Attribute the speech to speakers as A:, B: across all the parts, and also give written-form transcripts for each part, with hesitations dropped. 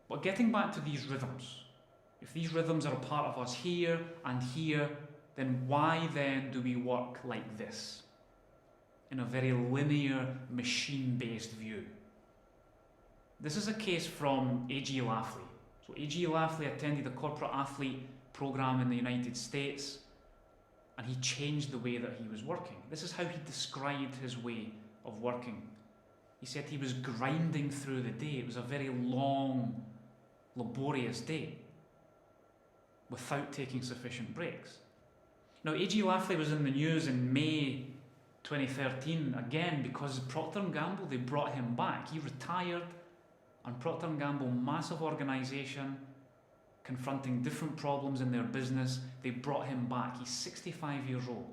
A: But getting back to these rhythms, if these rhythms are a part of us here and here, then why then do we work like this? In a very linear, machine-based view. This is a case from AG Lafley. So AG Lafley attended a corporate athlete program in the United States, and he changed the way that he was working. This is how he described his way of working. He said he was grinding through the day. It was a very long, laborious day without taking sufficient breaks. Now, AG Lafley was in the news in May 2013 again because Procter & Gamble, they brought him back. He retired, and Procter & Gamble, massive organisation, confronting different problems in their business, they brought him back. He's 65 years old.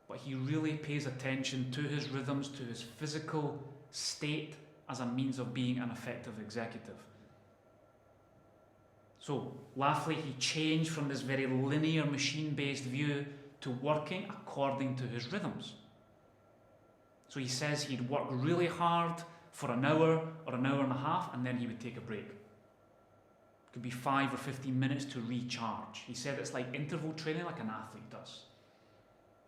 A: But he really pays attention to his rhythms, to his physical state as a means of being an effective executive. So Lafley, he changed from this very linear machine-based view to working according to his rhythms. So he says he'd work really hard for an hour or an hour and a half, and then he would take a break. It could be 5 or 15 minutes to recharge. He said it's like interval training, like an athlete does.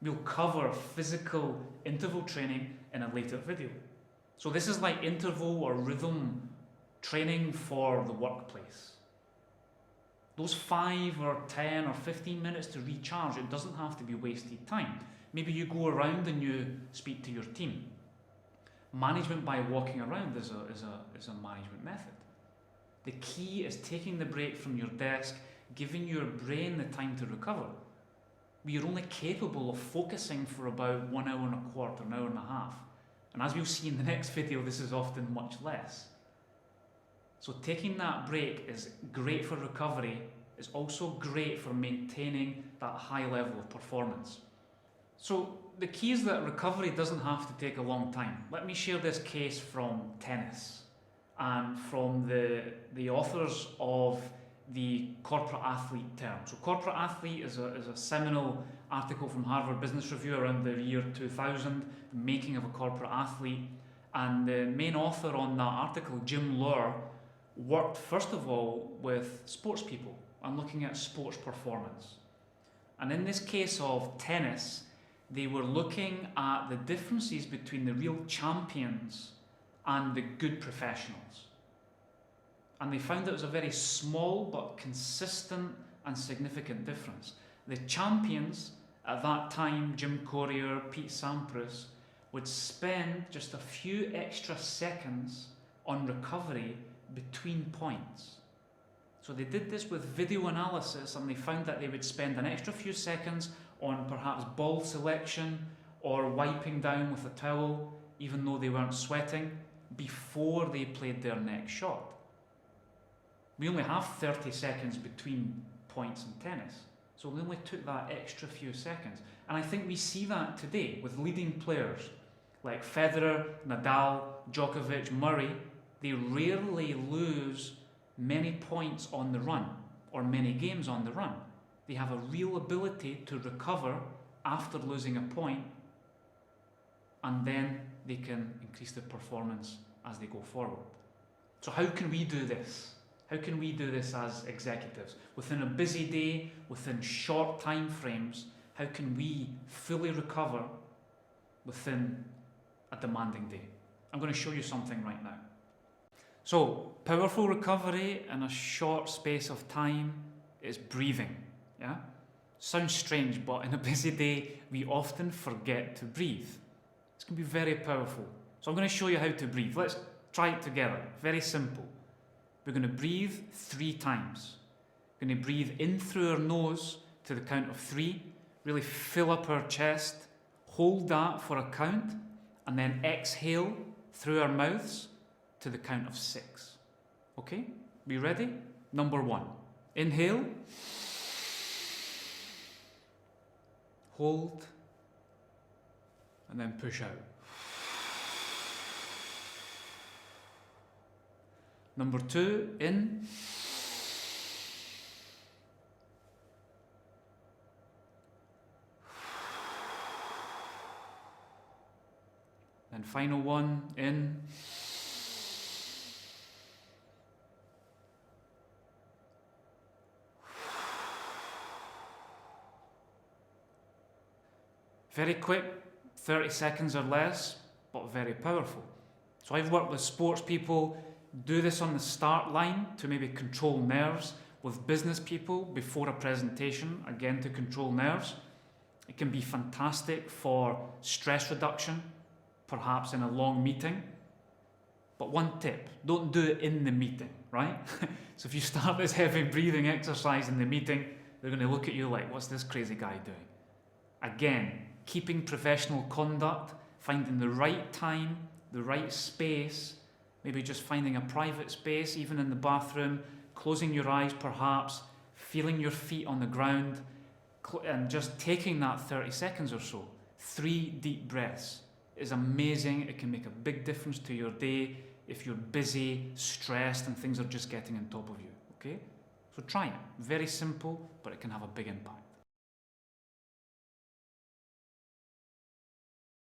A: We'll cover physical interval training in a later video. So this is like interval or rhythm training for the workplace. Those 5 or 10 or 15 minutes to recharge, it doesn't have to be wasted time. Maybe you go around and you speak to your team. Management by walking around is a management method. The key is taking the break from your desk, giving your brain the time to recover. We are only capable of focusing for about 1 hour and a quarter, an hour and a half. And as we'll see in the next video, this is often much less. So taking that break is great for recovery. It's also great for maintaining that high level of performance. So the key is that recovery doesn't have to take a long time. Let me share this case from tennis and from the authors of the corporate athlete term. So corporate athlete is a seminal article from Harvard Business Review around the year 2000, the making of a corporate athlete. And the main author on that article, Jim Loehr, worked first of all with sports people and looking at sports performance. And in this case of tennis, they were looking at the differences between the real champions and the good professionals. And they found that it was a very small but consistent and significant difference. The champions at that time, Jim Courier, Pete Sampras, would spend just a few extra seconds on recovery between points. So they did this with video analysis, and they found that they would spend an extra few seconds on perhaps ball selection or wiping down with a towel, even though they weren't sweating, before they played their next shot. We only have 30 seconds between points in tennis, so we only took that extra few seconds. And I think we see that today with leading players like Federer, Nadal, Djokovic, Murray. They rarely lose many points on the run or many games on the run. They have a real ability to recover after losing a point, and then they can increase their performance as they go forward. So how can we do this? How can we do this as executives? Within a busy day, within short time frames, how can we fully recover within a demanding day? I'm going to show you something right now. So, powerful recovery in a short space of time is breathing. Yeah? Sounds strange, but in a busy day, we often forget to breathe. It's going to be very powerful. So I'm going to show you how to breathe. Let's try it together. Very simple. We're going to breathe 3 times. We're going to breathe in through our nose to the count of 3. Really fill up our chest. Hold that for a count. And then exhale through our mouths to the count of 6. Okay? We ready? Number 1. Inhale. Hold. And then push out. Number 2, in. And final one, in. Very quick, 30 seconds or less, but very powerful. So I've worked with sports people, do this on the start line to maybe control nerves, with business people before a presentation, again to control nerves. It can be fantastic for stress reduction, perhaps in a long meeting. But one tip, don't do it in the meeting, right? So if you start this heavy breathing exercise in the meeting, they're going to look at you like, what's this crazy guy doing? Again, keeping professional conduct, finding the right time, the right space, maybe just finding a private space, even in the bathroom, closing your eyes perhaps, feeling your feet on the ground, and just taking that 30 seconds or so. 3 deep breaths is amazing. It can make a big difference to your day if you're busy, stressed, and things are just getting on top of you, okay? So try it. Very simple, but it can have a big impact.